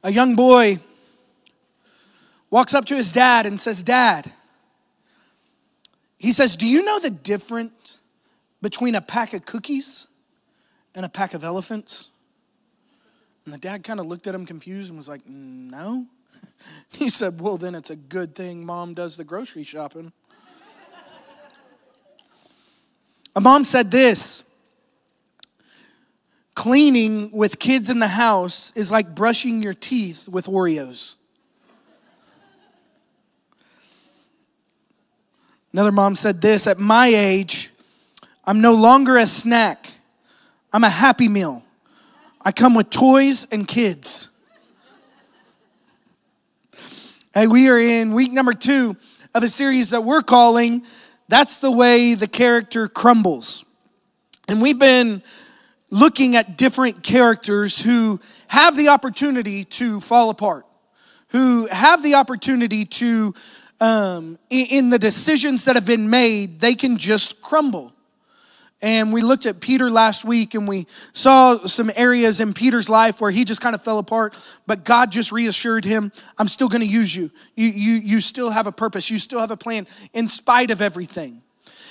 A young boy walks up to his dad and says, "Dad," he says, "do you know the difference between a pack of cookies and a pack of elephants?" And the dad kind of looked at him confused and was like, "No." He said, "Well, then it's a good thing Mom does the grocery shopping." A mom said this: "Cleaning with kids in the house is like brushing your teeth with Oreos." Another mom said this: "At my age, I'm no longer a snack. I'm a Happy Meal. I come with toys and kids." Hey, we are in week number 2 of a series that we're calling "That's the Way the Character Crumbles." And we've been looking at different characters who have the opportunity to fall apart, who have the opportunity to, in the decisions that have been made, they can just crumble. And we looked at Peter last week, and we saw some areas in Peter's life where he just kind of fell apart, but God just reassured him, "I'm still going to use you. You still have a purpose. You still have a plan in spite of everything."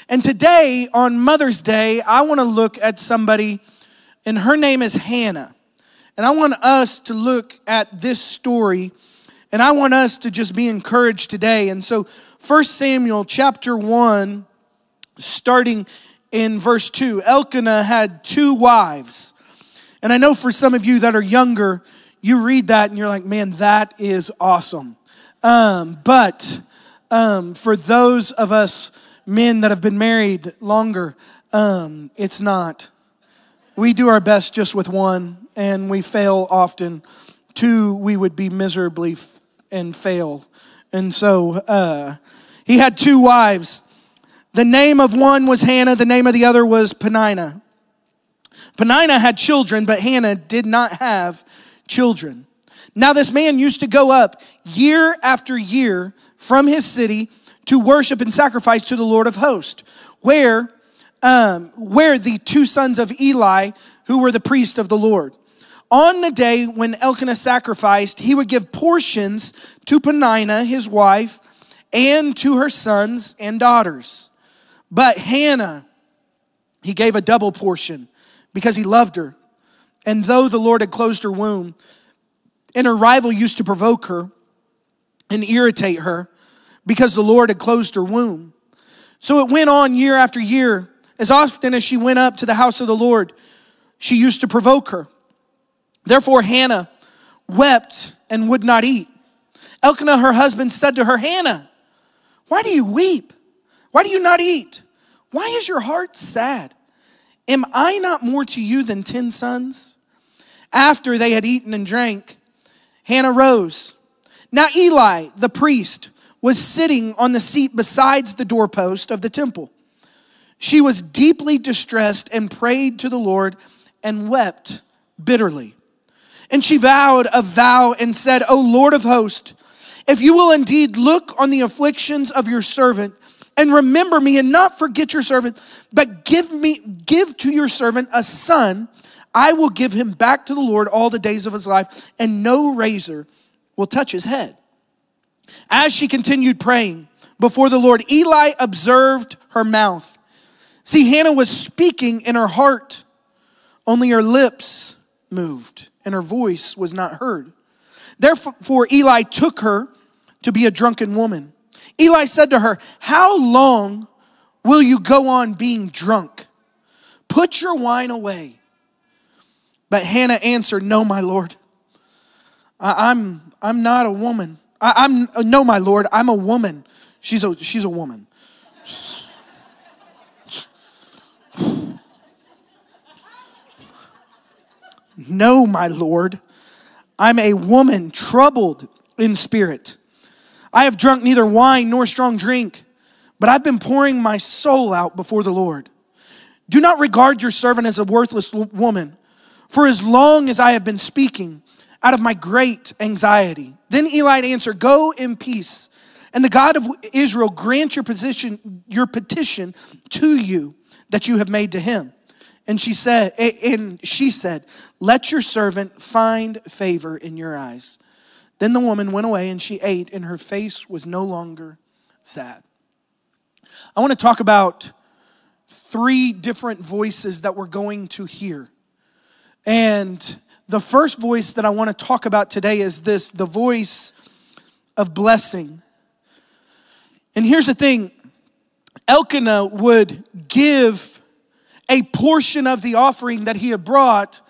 And today, on Mother's Day, I want to look at somebody, and her name is Hannah. And I want us to look at this story, and I want us to just be encouraged today. And so 1 Samuel chapter 1, starting in verse 2, Elkanah had 2 wives. And I know for some of you that are younger, you read that and you're like, "Man, that is awesome." But for those of us men that have been married longer, it's not. We do our best just with 1, and we fail often. 2, we would be miserably and fail. And so he had 2 wives. The name of one was Hannah. The name of the other was Peninnah. Peninnah had children, but Hannah did not have children. Now this man used to go up year after year from his city to worship and sacrifice to the Lord of hosts, where the 2 sons of Eli, who were the priests of the Lord. On the day when Elkanah sacrificed, he would give portions to Peninnah, his wife, and to her sons and daughters. But Hannah, he gave a double portion because he loved her. And though the Lord had closed her womb, and her rival used to provoke her and irritate her because the Lord had closed her womb. So it went on year after year. As often as she went up to the house of the Lord, she used to provoke her. Therefore Hannah wept and would not eat. Elkanah, her husband, said to her, "Hannah, why do you weep? Why do you not eat? Why is your heart sad? Am I not more to you than 10 sons?" After they had eaten and drank, Hannah rose. Now Eli, the priest, was sitting on the seat besides the doorpost of the temple. She was deeply distressed and prayed to the Lord and wept bitterly. And she vowed a vow and said, "O Lord of hosts, if you will indeed look on the afflictions of your servant and remember me and not forget your servant, but give to your servant a son, I will give him back to the Lord all the days of his life, and no razor will touch his head." As she continued praying before the Lord, Eli observed her mouth. See, Hannah was speaking in her heart, only her lips moved, and her voice was not heard. Therefore Eli took her to be a drunken woman. Eli said to her, "How long will you go on being drunk? Put your wine away." But Hannah answered, "No, my Lord, I'm not a woman. No, my Lord, I'm a woman." She's a woman. "No, my Lord, I'm a woman troubled in spirit. I have drunk neither wine nor strong drink, but I've been pouring my soul out before the Lord. Do not regard your servant as a worthless woman, for as long as I have been speaking out of my great anxiety." Then Eli answered, "Go in peace, and the God of Israel grant your petition to you that you have made to him." And she said, let your servant find favor in your eyes. Then the woman went away and she ate, and her face was no longer sad. I want to talk about 3 different voices that we're going to hear. And the first voice that I want to talk about today is this, the voice of blessing. And here's the thing, Elkanah would give a portion of the offering that he had brought,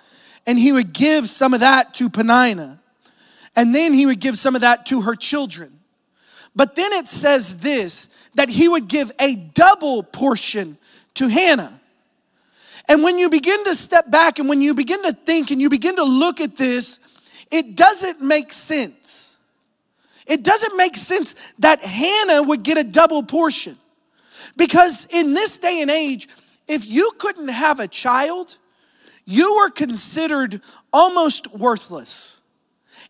and he would give some of that to Peninnah. And then he would give some of that to her children. But then it says this, that he would give a double portion to Hannah. And when you begin to step back and when you begin to think and you begin to look at this, it doesn't make sense. It doesn't make sense that Hannah would get a double portion. Because in this day and age, if you couldn't have a child, you were considered almost worthless.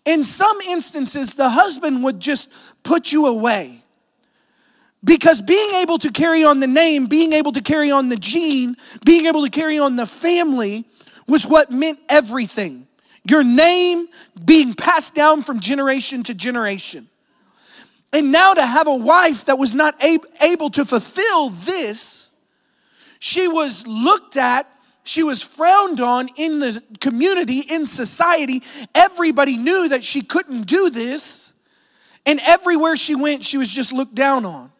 In some instances, the husband would just put you away. Because being able to carry on the name, being able to carry on the gene, being able to carry on the family was what meant everything. Your name being passed down from generation to generation. And now to have a wife that was not able to fulfill this, she was looked at, she was frowned on in the community, in society. Everybody knew that she couldn't do this. And everywhere she went, she was just looked down on.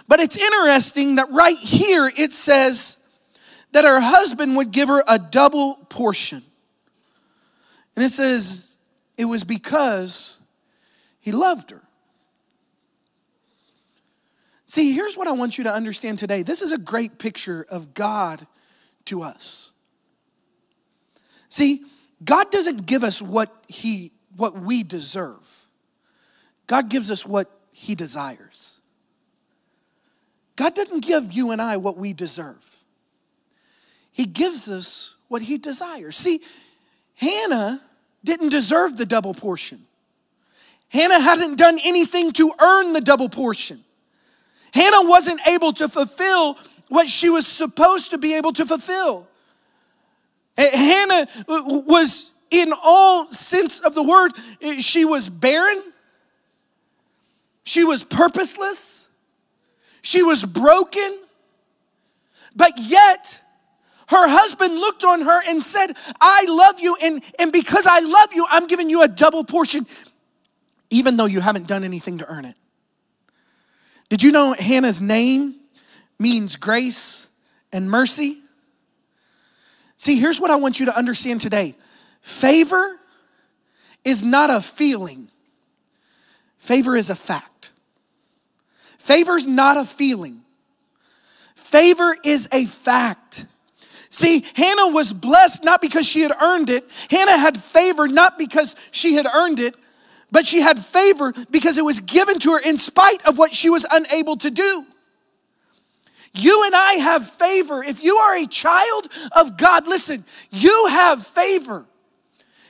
But it's interesting that right here it says that her husband would give her a double portion. And it says it was because he loved her. See, here's what I want you to understand today. This is a great picture of God to us. See, God doesn't give us what we deserve. God gives us what he desires. God doesn't give you and I what we deserve. He gives us what he desires. See, Hannah didn't deserve the double portion. Hannah hadn't done anything to earn the double portion. Hannah wasn't able to fulfill what she was supposed to be able to fulfill. Hannah was, in all sense of the word, she was barren. She was purposeless. She was broken. But yet, her husband looked on her and said, I love you, and because I love you, I'm giving you a double portion, even though you haven't done anything to earn it. Did you know Hannah's name means grace and mercy? See, here's what I want you to understand today. Favor is not a feeling. Favor is a fact. Favor's not a feeling. Favor is a fact. See, Hannah was blessed not because she had earned it. Hannah had favor not because she had earned it. But she had favor because it was given to her in spite of what she was unable to do. You and I have favor. If you are a child of God, listen, you have favor.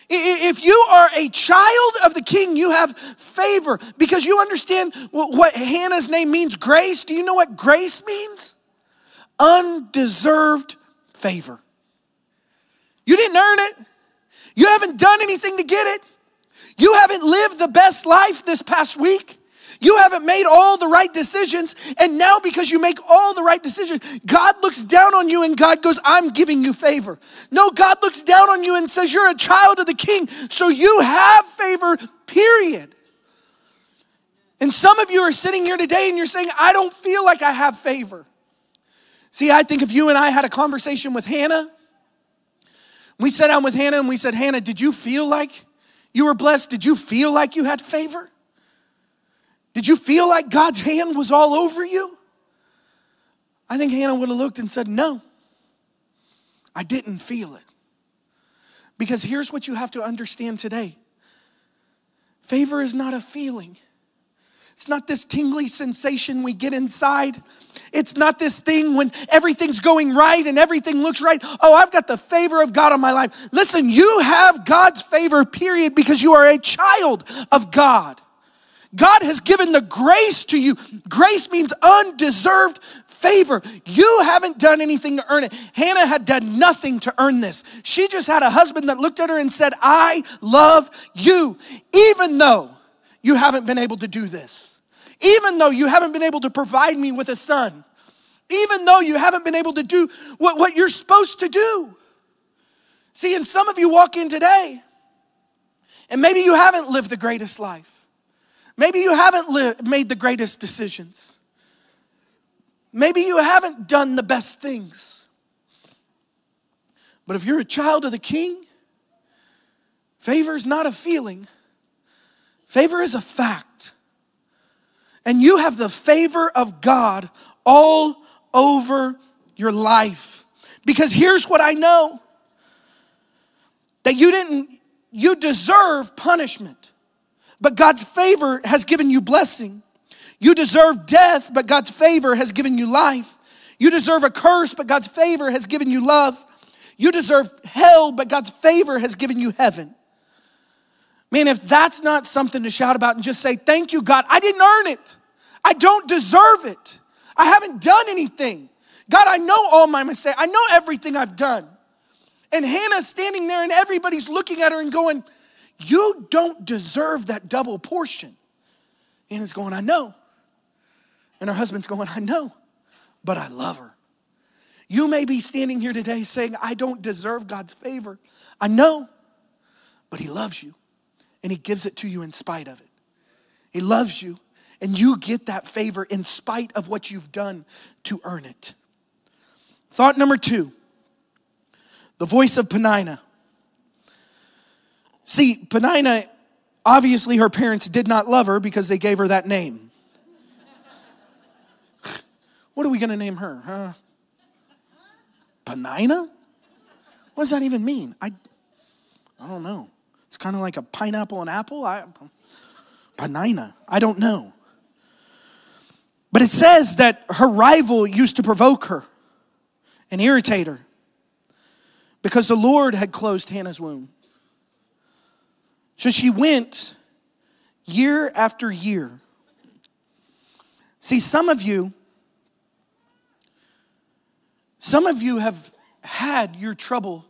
If you are a child of the King, you have favor because you understand what Hannah's name means, grace. Do you know what grace means? Undeserved favor. You didn't earn it. You haven't done anything to get it. You haven't lived the best life this past week. You haven't made all the right decisions. And now because you make all the right decisions, God looks down on you and God goes, I'm giving you favor. No, God looks down on you and says, you're a child of the King. So you have favor, period. And some of you are sitting here today and you're saying, I don't feel like I have favor. See, I think if you and I had a conversation with Hannah, we sat down with Hannah and we said, Hannah, did you feel like you were blessed? Did you feel like you had favor? Did you feel like God's hand was all over you? I think Hannah would have looked and said, no, I didn't feel it. Because here's what you have to understand today. Favor is not a feeling. It's not this tingly sensation we get inside. It's not this thing when everything's going right and everything looks right. Oh, I've got the favor of God on my life. Listen, you have God's favor, period, because you are a child of God. God has given the grace to you. Grace means undeserved Favor. You haven't done anything to earn it. Hannah had done nothing to earn this. She just had a husband that looked at her and said, I love you, even though you haven't been able to do this. Even though you haven't been able to provide me with a son. Even though you haven't been able to do what you're supposed to do. See, and some of you walk in today, and maybe you haven't lived the greatest life. Maybe you haven't made the greatest decisions. Maybe you haven't done the best things. But if you're a child of the King, favor is not a feeling. Favor is a fact. And you have the favor of God all over your life. Because here's what I know. That you deserve punishment. But God's favor has given you blessing. You deserve death, but God's favor has given you life. You deserve a curse, but God's favor has given you love. You deserve hell, but God's favor has given you heaven. Man, if that's not something to shout about and just say, thank you, God, I didn't earn it. I don't deserve it. I haven't done anything. God, I know all my mistakes. I know everything I've done. And Hannah's standing there and everybody's looking at her and going, you don't deserve that double portion. Hannah's going, I know. And her husband's going, I know, but I love her. You may be standing here today saying, I don't deserve God's favor. I know, but he loves you. And he gives it to you in spite of it. He loves you. And you get that favor in spite of what you've done to earn it. Thought number 2. The voice of Peninnah. See, Peninnah, obviously her parents did not love her because they gave her that name. What are we going to name her? Huh? Peninnah? What does that even mean? I don't know. It's kind of like a pineapple and apple. Peninnah. I don't know. But it says that her rival used to provoke her and irritate her because the Lord had closed Hannah's womb. So she went year after year. See, some of you have had your trouble,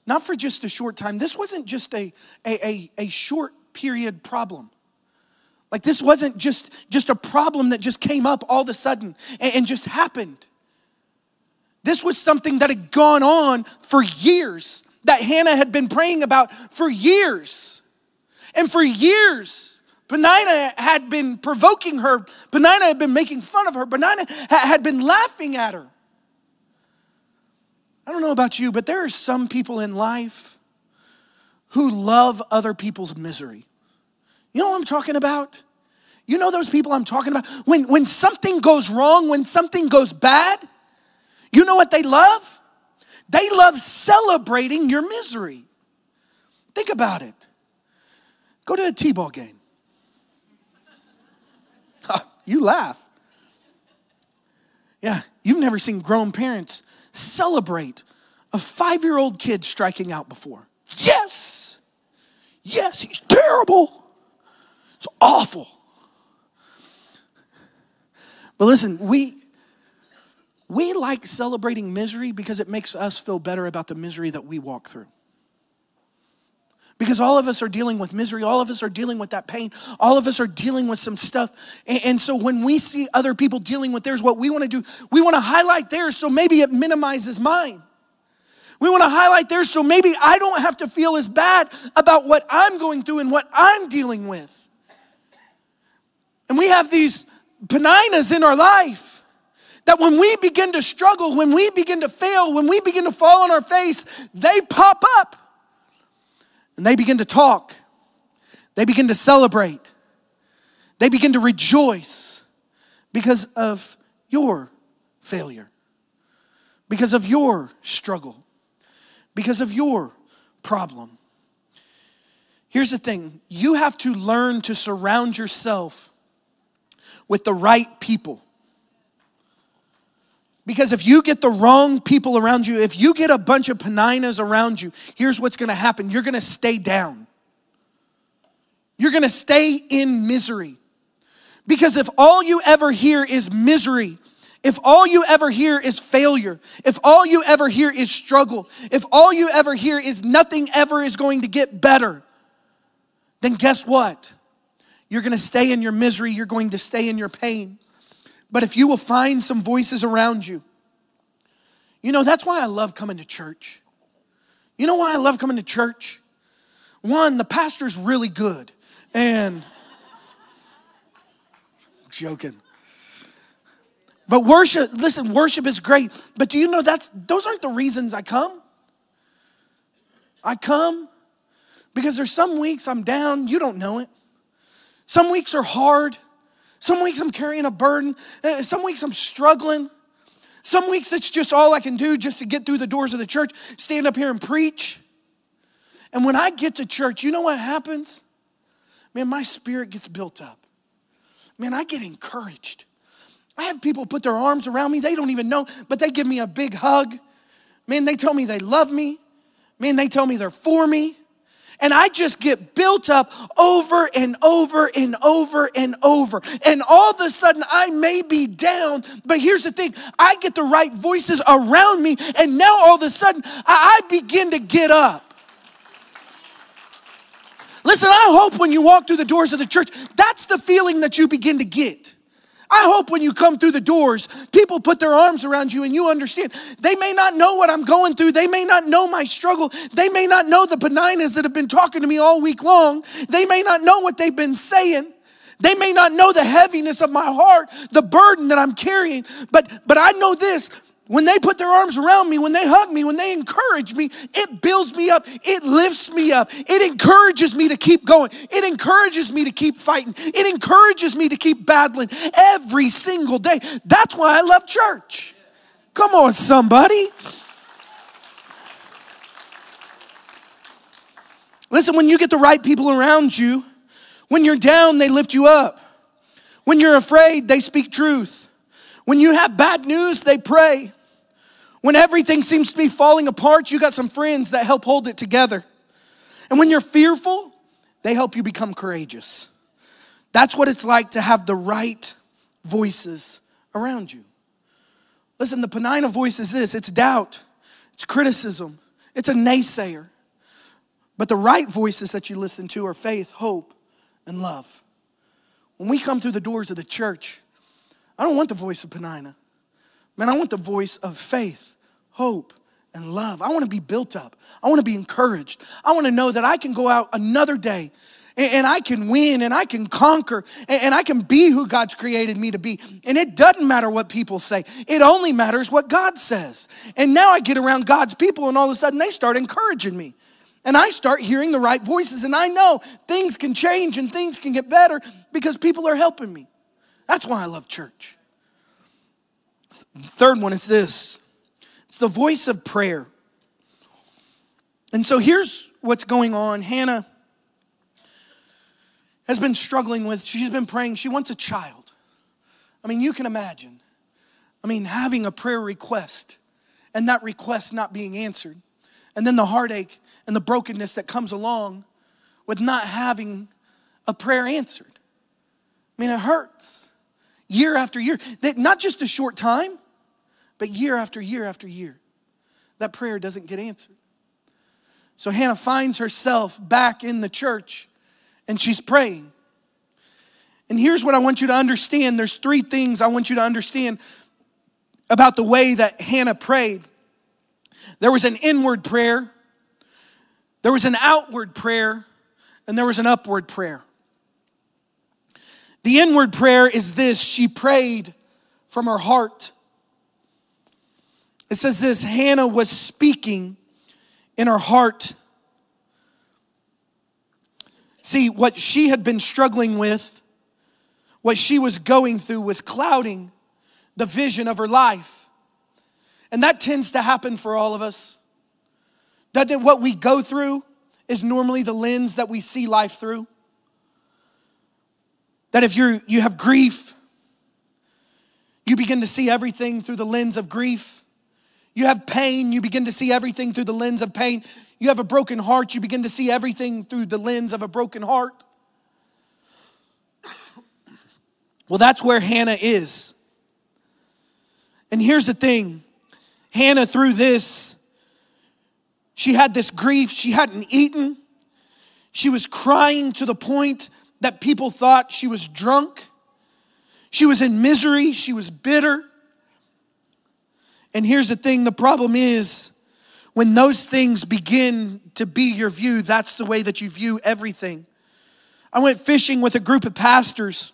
not for just a short time. This wasn't just a short period problem. Like this wasn't just a problem that just came up all of a sudden and just happened. This was something that had gone on for years, that Hannah had been praying about for years. And for years, Peninnah had been provoking her. Peninnah had been making fun of her. Peninnah had been laughing at her. I don't know about you, but there are some people in life who love other people's misery. You know what I'm talking about? You know those people I'm talking about? When something goes wrong, when something goes bad, you know what they love? They love celebrating your misery. Think about it. Go to a T-ball game. You laugh. Yeah, you've never seen grown parents celebrate a 5-year-old kid striking out before. Yes! Yes, he's terrible. It's awful. But listen, we like celebrating misery because it makes us feel better about the misery that we walk through. Because all of us are dealing with misery. All of us are dealing with that pain. All of us are dealing with some stuff. And so when we see other people dealing with theirs, what we want to do, we want to highlight theirs so maybe it minimizes mine. We want to highlight theirs so maybe I don't have to feel as bad about what I'm going through and what I'm dealing with. And we have these Peninnahs in our life that when we begin to struggle, when we begin to fail, when we begin to fall on our face, they pop up. And they begin to talk. They begin to celebrate. They begin to rejoice because of your failure, because of your struggle, because of your problem. Here's the thing. You have to learn to surround yourself with the right people. Because if you get the wrong people around you, if you get a bunch of Peninnahs around you, here's what's going to happen. You're going to stay down. You're going to stay in misery. Because if all you ever hear is misery if all you ever hear is failure, if all you ever hear is struggle, if all you ever hear is nothing ever is going to get better, then guess what? You're going to stay in your misery. You're going to stay in your pain. But if you will find some voices around you, that's why I love coming to church. You know why I love coming to church? One, the pastor's really good. And I'm joking. But worship is great. But do you know those aren't the reasons I come? I come because there's some weeks I'm down, you don't know it. Some weeks are hard. Some weeks I'm carrying a burden. Some weeks I'm struggling. Some weeks it's just all I can do just to get through the doors of the church, stand up here and preach. And when I get to church, you know what happens? Man, my spirit gets built up. Man, I get encouraged. I have people put their arms around me. They don't even know, but they give me a big hug. Man, they tell me they love me. Man, they tell me they're for me. And I just get built up over and over and over and over. And all of a sudden, I may be down, but here's the thing. I get the right voices around me, and now all of a sudden, I begin to get up. Listen, I hope when you walk through the doors of the church, that's the feeling that you begin to get. I hope when you come through the doors, people put their arms around you and you understand. They may not know what I'm going through. They may not know my struggle. They may not know the Peninas that have been talking to me all week long. They may not know what they've been saying. They may not know the heaviness of my heart, the burden that I'm carrying. But I know this. When they put their arms around me, when they hug me, when they encourage me, it builds me up. It lifts me up. It encourages me to keep going. It encourages me to keep fighting. It encourages me to keep battling every single day. That's why I love church. Come on, somebody. Listen, when you get the right people around you, when you're down, they lift you up. When you're afraid, they speak truth. When you have bad news, they pray. When everything seems to be falling apart, you got some friends that help hold it together. And when you're fearful, they help you become courageous. That's what it's like to have the right voices around you. Listen, the Penina voice is this. It's doubt. It's criticism. It's a naysayer. But the right voices that you listen to are faith, hope, and love. When we come through the doors of the church, I don't want the voice of Penina. Man, I want the voice of faith, hope, and love. I want to be built up. I want to be encouraged. I want to know that I can go out another day and I can win and I can conquer and I can be who God's created me to be. And it doesn't matter what people say. It only matters what God says. And now I get around God's people and all of a sudden they start encouraging me. And I start hearing the right voices and I know things can change and things can get better because people are helping me. That's why I love church. The third one is this. It's the voice of prayer. And so here's what's going on. Hannah has been struggling with, she's been praying, she wants a child. I mean, you can imagine. Having a prayer request and that request not being answered. And then the heartache and the brokenness that comes along with not having a prayer answered. It hurts. Year after year. Not just a short time, but year after year after year. That prayer doesn't get answered. So Hannah finds herself back in the church and she's praying. And here's what I want you to understand. There's three things I want you to understand about the way that Hannah prayed. There was an inward prayer, there was an outward prayer, and there was an upward prayer. The inward prayer is this. She prayed from her heart. It says this, Hannah was speaking in her heart. See, what she had been struggling with, what she was going through was clouding the vision of her life. And that tends to happen for all of us. That what we go through is normally the lens that we see life through. That if you have grief, you begin to see everything through the lens of grief. You have pain, you begin to see everything through the lens of pain. You have a broken heart, you begin to see everything through the lens of a broken heart. Well, that's where Hannah is. And here's the thing. Hannah, through this, she had this grief. She hadn't eaten. She was crying to the point that people thought she was drunk. She was in misery. She was bitter. And here's the thing. The problem is when those things begin to be your view, that's the way that you view everything. I went fishing with a group of pastors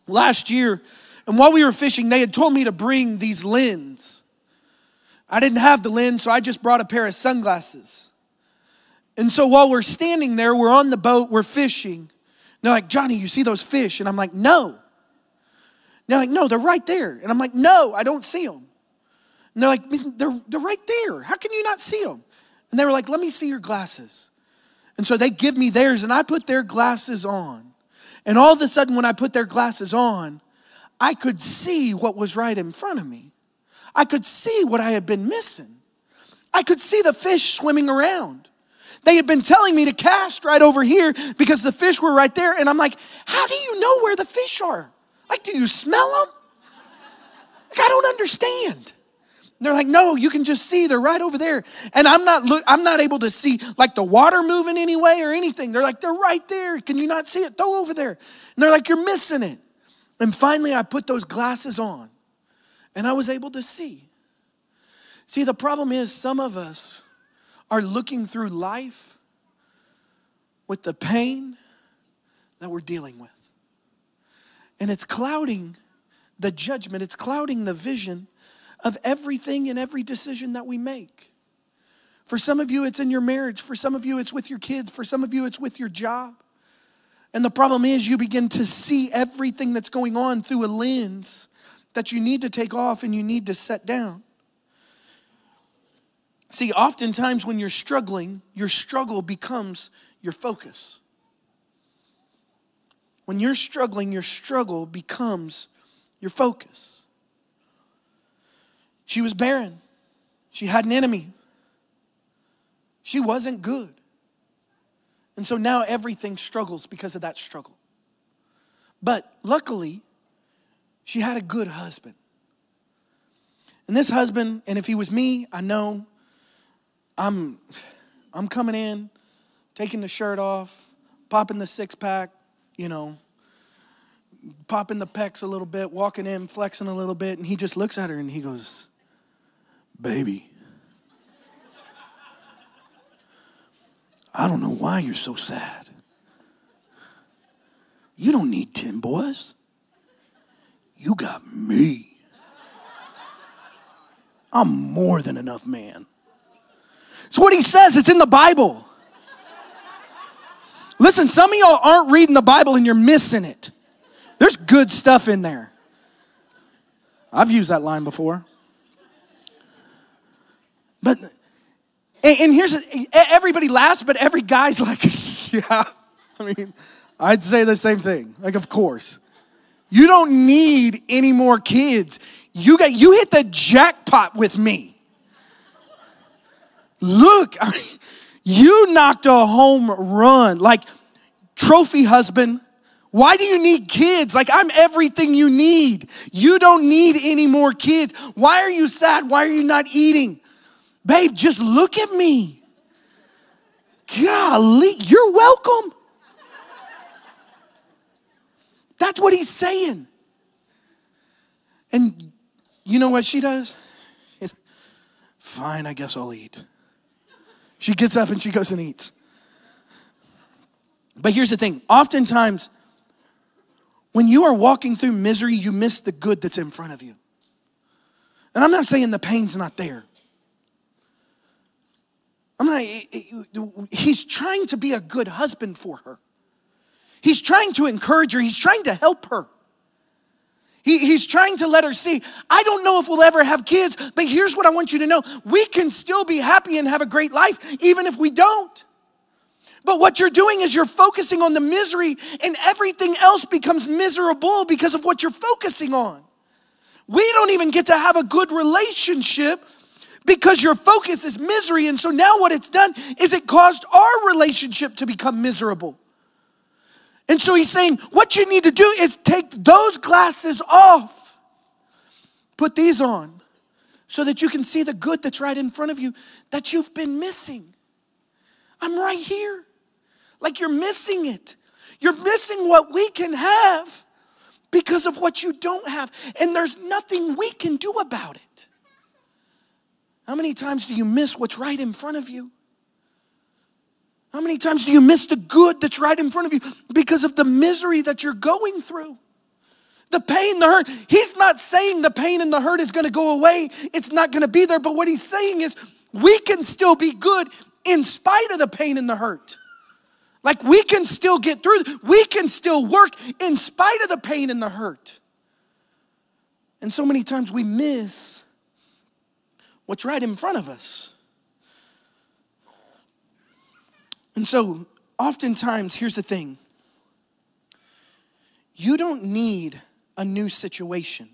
last year. And while we were fishing, they had told me to bring these lenses. I didn't have the lens, so I just brought a pair of sunglasses. And so while we're standing there, we're on the boat, we're fishing. And they're like, Johnny, you see those fish? And I'm like, no. And they're like, no, they're right there. And I'm like, no, I don't see them. And they're like, they're right there. How can you not see them? And they were like, let me see your glasses. And so they give me theirs, and I put their glasses on. And all of a sudden, when I put their glasses on, I could see what was right in front of me. I could see what I had been missing. I could see the fish swimming around. They had been telling me to cast right over here because the fish were right there. And I'm like, how do you know where the fish are? Like, do you smell them? Like, I don't understand. And they're like, no, you can just see they're right over there. And I'm not able to see like the water moving anyway or anything. They're like, they're right there. Can you not see it? Throw over there. And they're like, you're missing it. And finally, I put those glasses on, and I was able to see. See, the problem is some of us are looking through life with the pain that we're dealing with. And it's clouding the judgment. It's clouding the vision of everything and every decision that we make. For some of you, it's in your marriage. For some of you, it's with your kids. For some of you, it's with your job. And the problem is you begin to see everything that's going on through a lens that you need to take off and you need to set down. See, oftentimes when you're struggling, your struggle becomes your focus. When you're struggling, your struggle becomes your focus. She was barren. She had an enemy. She wasn't good. And so now everything struggles because of that struggle. But luckily, she had a good husband. And this husband, and if he was me, I know I'm coming in, taking the shirt off, popping the six-pack, popping the pecs a little bit, walking in, flexing a little bit, and he just looks at her and he goes, baby, I don't know why you're so sad. You don't need 10 boys. You got me. I'm more than enough man. It's what he says. It's in the Bible. Listen, some of y'all aren't reading the Bible and you're missing it. There's good stuff in there. I've used that line before. But, and here's, everybody laughs, but every guy's like, yeah. I mean, I'd say the same thing. Like, of course. You don't need any more kids. You hit the jackpot with me. Look, you knocked a home run. Like, trophy husband. Why do you need kids? Like, I'm everything you need. You don't need any more kids. Why are you sad? Why are you not eating? Babe, just look at me. Golly, you're welcome. That's what he's saying. And you know what she does? Fine, I guess I'll eat. She gets up and she goes and eats. But here's the thing. Oftentimes, when you are walking through misery, you miss the good that's in front of you. And I'm not saying the pain's not there. He's trying to be a good husband for her. He's trying to encourage her. He's trying to help her. He's trying to let her see, I don't know if we'll ever have kids, but here's what I want you to know. We can still be happy and have a great life, even if we don't. But what you're doing is you're focusing on the misery, and everything else becomes miserable because of what you're focusing on. We don't even get to have a good relationship because your focus is misery. And so now what it's done is it caused our relationship to become miserable. And so he's saying, what you need to do is take those glasses off. Put these on so that you can see the good that's right in front of you that you've been missing. I'm right here. Like you're missing it. You're missing what we can have because of what you don't have. And there's nothing we can do about it. How many times do you miss what's right in front of you? How many times do you miss the good that's right in front of you because of the misery that you're going through? The pain, the hurt. He's not saying the pain and the hurt is going to go away. It's not going to be there. But what he's saying is we can still be good in spite of the pain and the hurt. Like we can still get through. We can still work in spite of the pain and the hurt. And so many times we miss what's right in front of us. And so oftentimes, here's the thing. You don't need a new situation.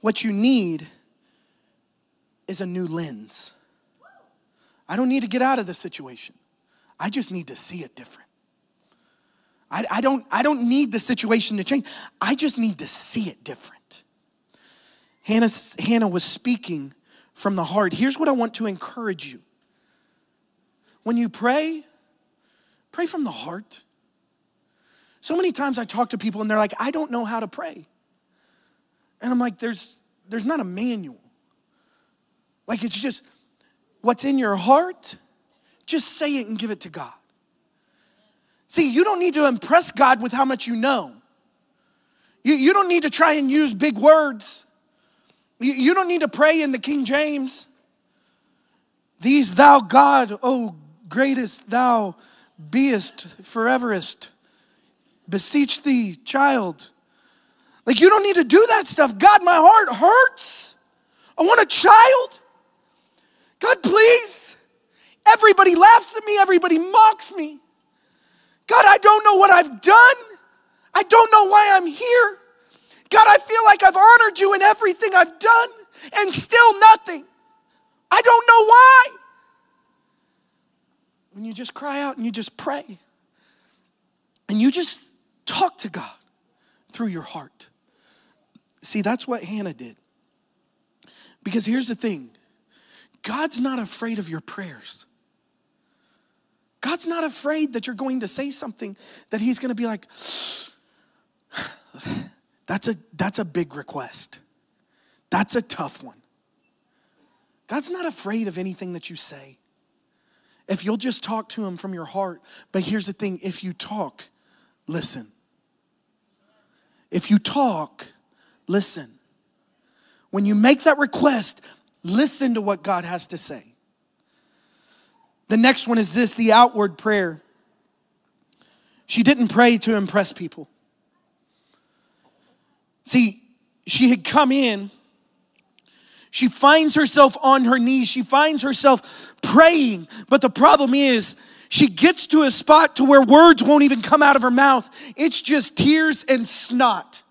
What you need is a new lens. I don't need to get out of the situation. I just need to see it different. I don't need the situation to change. I just need to see it different. Hannah was speaking from the heart. Here's what I want to encourage you. When you pray from the heart. So many times I talk to people and they're like, I don't know how to pray. And I'm like, there's not a manual. Like it's just what's in your heart, just say it and give it to God. See, you don't need to impress God with how much you know. You don't need to try and use big words. You don't need to pray in the King James. These thou God, O greatest thou beest foreverest. Beseech thee, child. Like you don't need to do that stuff. God, my heart hurts. I want a child. God, please. Everybody laughs at me. Everybody mocks me. God, I don't know what I've done. I don't know why I'm here. God, I feel like I've honored you in everything I've done and still nothing. I don't know why. When you just cry out and you just pray and you just talk to God through your heart. See, that's what Hannah did. Because here's the thing. God's not afraid of your prayers. God's not afraid that you're going to say something that he's going to be like, that's a big request. That's a tough one. God's not afraid of anything that you say. If you'll just talk to him from your heart. But here's the thing, if you talk, listen. If you talk, listen. When you make that request, listen to what God has to say. The next one is this, the outward prayer. She didn't pray to impress people. See, she had come in. She finds herself on her knees. She finds herself praying. But the problem is, she gets to a spot to where words won't even come out of her mouth. It's just tears and snot.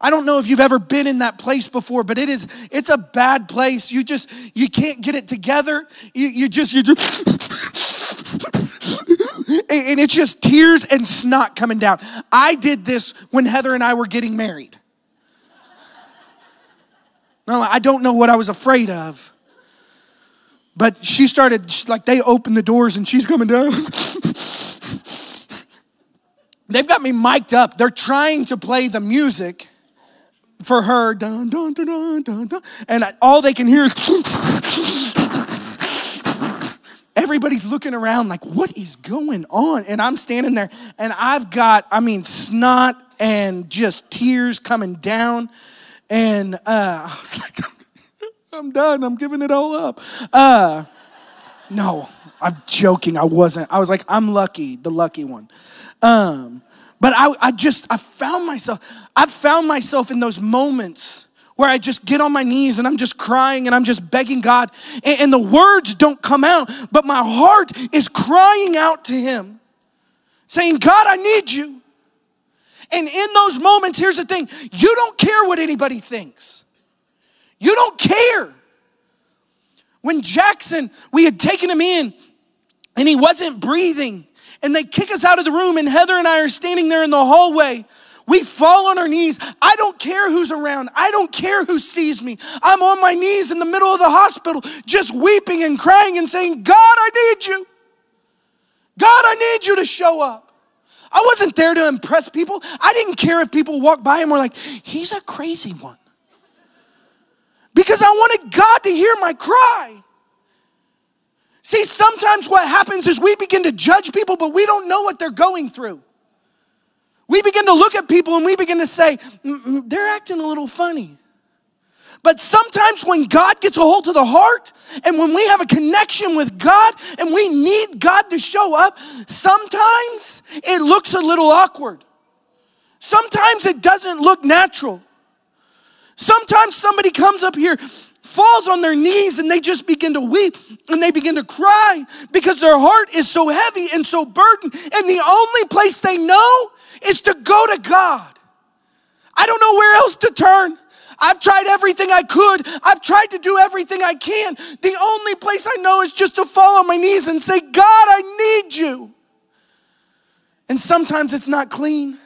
I don't know if you've ever been in that place before, but it's a bad place. You can't get it together. You just and it's just tears and snot coming down. I did this when Heather and I were getting married. No, I don't know what I was afraid of. But she started, like they opened the doors and she's coming down. They've got me mic'd up. They're trying to play the music for her. Dun, dun, dun, dun, dun, dun. And all they can hear is... Everybody's looking around like, what is going on? And I'm standing there and I've got, snot and just tears coming down. And I was like, I'm done. I'm giving it all up. No, I'm joking. I wasn't. I was like, I'm lucky, the lucky one. But I found myself in those moments where I just get on my knees and I'm just crying and I'm just begging God. And the words don't come out, but my heart is crying out to him, saying, God, I need you. And in those moments, here's the thing. You don't care what anybody thinks. You don't care. When Jackson, we had taken him in and he wasn't breathing and they kick us out of the room and Heather and I are standing there in the hallway We fall on our knees. I don't care who's around. I don't care who sees me. I'm on my knees in the middle of the hospital just weeping and crying and saying, God, I need you. God, I need you to show up. I wasn't there to impress people. I didn't care if people walked by and were like, he's a crazy one. Because I wanted God to hear my cry. See, sometimes what happens is we begin to judge people, but we don't know what they're going through. We begin to look at people and we begin to say, they're acting a little funny. But sometimes when God gets a hold of the heart and when we have a connection with God and we need God to show up, sometimes it looks a little awkward. Sometimes it doesn't look natural. Sometimes somebody comes up here, falls on their knees, and they just begin to weep and they begin to cry because their heart is so heavy and so burdened. And the only place they know is to go to God. I don't know where else to turn. I've tried everything I could. I've tried to do everything I can. The only place I know is just to fall on my knees and say, God, I need you. And sometimes it's not clean.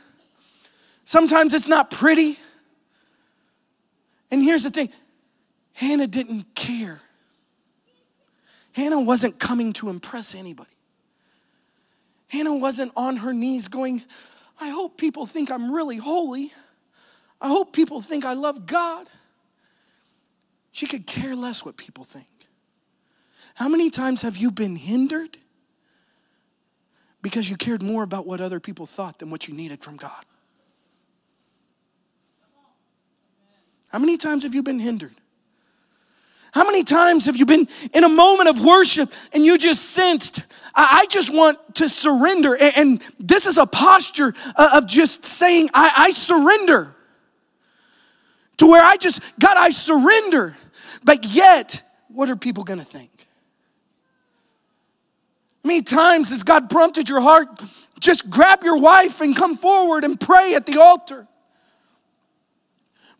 Sometimes it's not pretty. And here's the thing. Hannah didn't care. Hannah wasn't coming to impress anybody. Hannah wasn't on her knees going, I hope people think I'm really holy. I hope people think I love God. She could care less what people think. How many times have you been hindered because you cared more about what other people thought than what you needed from God? How many times have you been hindered? How many times have you been in a moment of worship and you just sensed, I just want to surrender. And this is a posture of just saying, I surrender. To where God, I surrender. But yet, what are people going to think? How many times has God prompted your heart, just grab your wife and come forward and pray at the altar?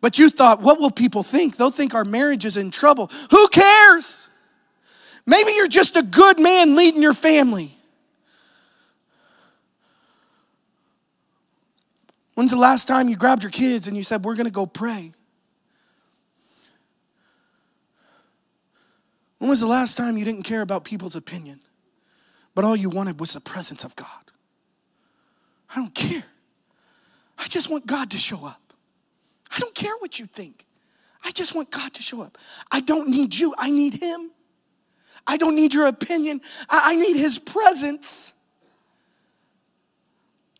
But you thought, what will people think? They'll think our marriage is in trouble. Who cares? Maybe you're just a good man leading your family. When's the last time you grabbed your kids and you said, we're going to go pray? When was the last time you didn't care about people's opinion, but all you wanted was the presence of God? I don't care. I just want God to show up. I don't care what you think. I just want God to show up. I don't need you. I need him. I don't need your opinion. I need his presence.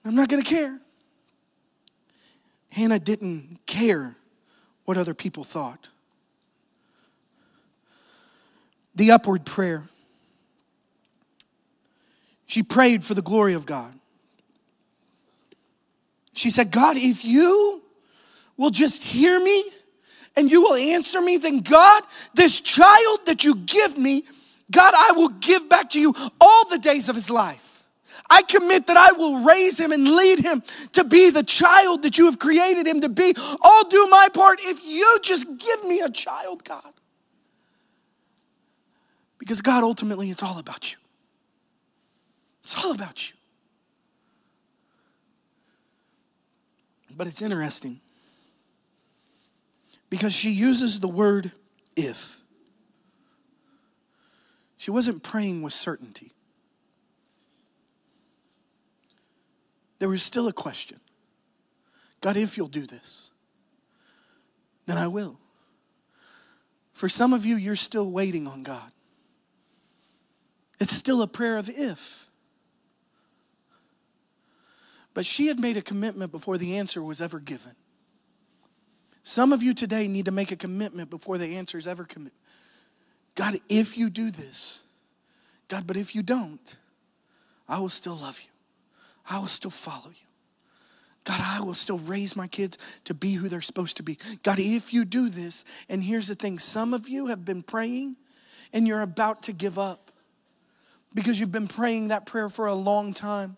I'm not going to care. Hannah didn't care what other people thought. The upward prayer. She prayed for the glory of God. She said, God, if you will just hear me and you will answer me, then God, this child that you give me, God, I will give back to you all the days of his life. I commit that I will raise him and lead him to be the child that you have created him to be. I'll do my part if you just give me a child, God. Because God, ultimately, it's all about you. It's all about you. But it's interesting because she uses the word if. She wasn't praying with certainty. There was still a question. God, if you'll do this, then I will. For some of you, you're still waiting on God. It's still a prayer of if. But she had made a commitment before the answer was ever given. Some of you today need to make a commitment before the answer is ever committed. God, if you do this, God, but if you don't, I will still love you. I will still follow you. God, I will still raise my kids to be who they're supposed to be. God, if you do this, and here's the thing, some of you have been praying and you're about to give up because you've been praying that prayer for a long time.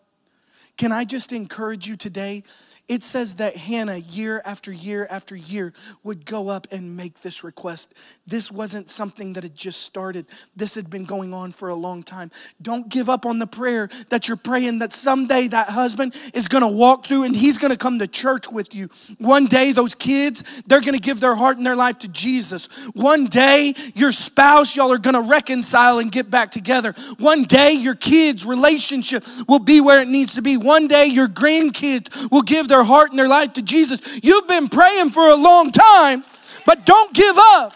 Can I just encourage you today? it says that Hannah, year after year after year, would go up and make this request. This wasn't something that had just started. This had been going on for a long time. Don't give up on the prayer that you're praying that someday that husband is going to walk through and he's going to come to church with you. One day those kids, they're going to give their heart and their life to Jesus. One day your spouse, y'all are going to reconcile and get back together. One day your kids' relationship will be where it needs to be. One day your grandkids will give their heart and their life to Jesus. You've been praying for a long time, but don't give up.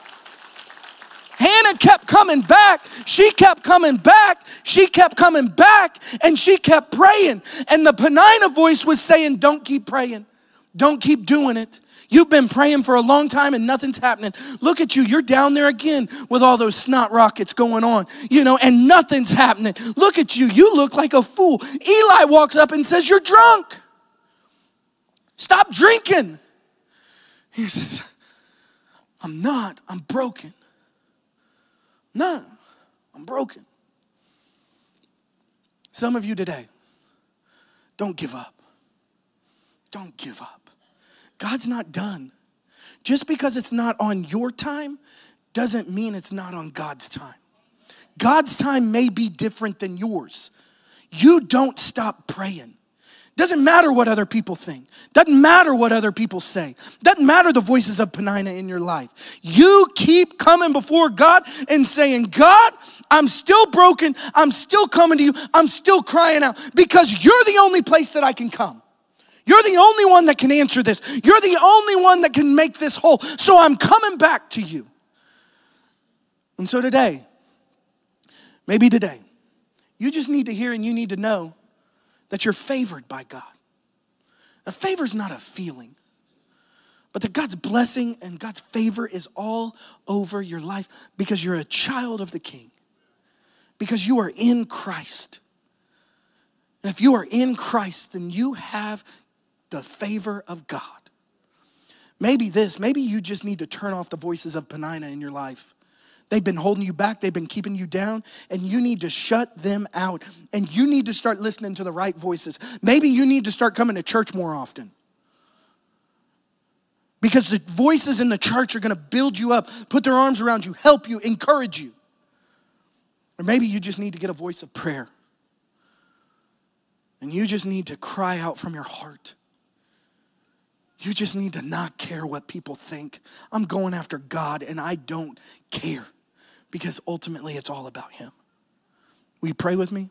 Hannah kept coming back. She kept coming back. She kept coming back, and she kept praying. And the Penina voice was saying, don't keep praying. Don't keep doing it. You've been praying for a long time and nothing's happening. Look at you. You're down there again with all those snot rockets going on, and nothing's happening. Look at you. You look like a fool. Eli walks up and says, you're drunk. Stop drinking. He says, I'm not. I'm broken. No, I'm broken. Some of you today, don't give up. Don't give up. God's not done. Just because it's not on your time doesn't mean it's not on God's time. God's time may be different than yours. You don't stop praying. Doesn't matter what other people think. Doesn't matter what other people say. Doesn't matter the voices of Penina in your life. You keep coming before God and saying, God, I'm still broken. I'm still coming to you. I'm still crying out because you're the only place that I can come. You're the only one that can answer this. You're the only one that can make this whole. So I'm coming back to you. And so today, maybe today, you just need to hear and you need to know that you're favored by God. A favor is not a feeling, but that God's blessing and God's favor is all over your life because you're a child of the King, because you are in Christ. And if you are in Christ, then you have the favor of God. Maybe you just need to turn off the voices of Penina in your life. They've been holding you back. They've been keeping you down. And you need to shut them out. And you need to start listening to the right voices. Maybe you need to start coming to church more often. Because the voices in the church are going to build you up, put their arms around you, help you, encourage you. Or maybe you just need to get a voice of prayer. And you just need to cry out from your heart. You just need to not care what people think. I'm going after God and I don't care because ultimately it's all about Him. Will you pray with me?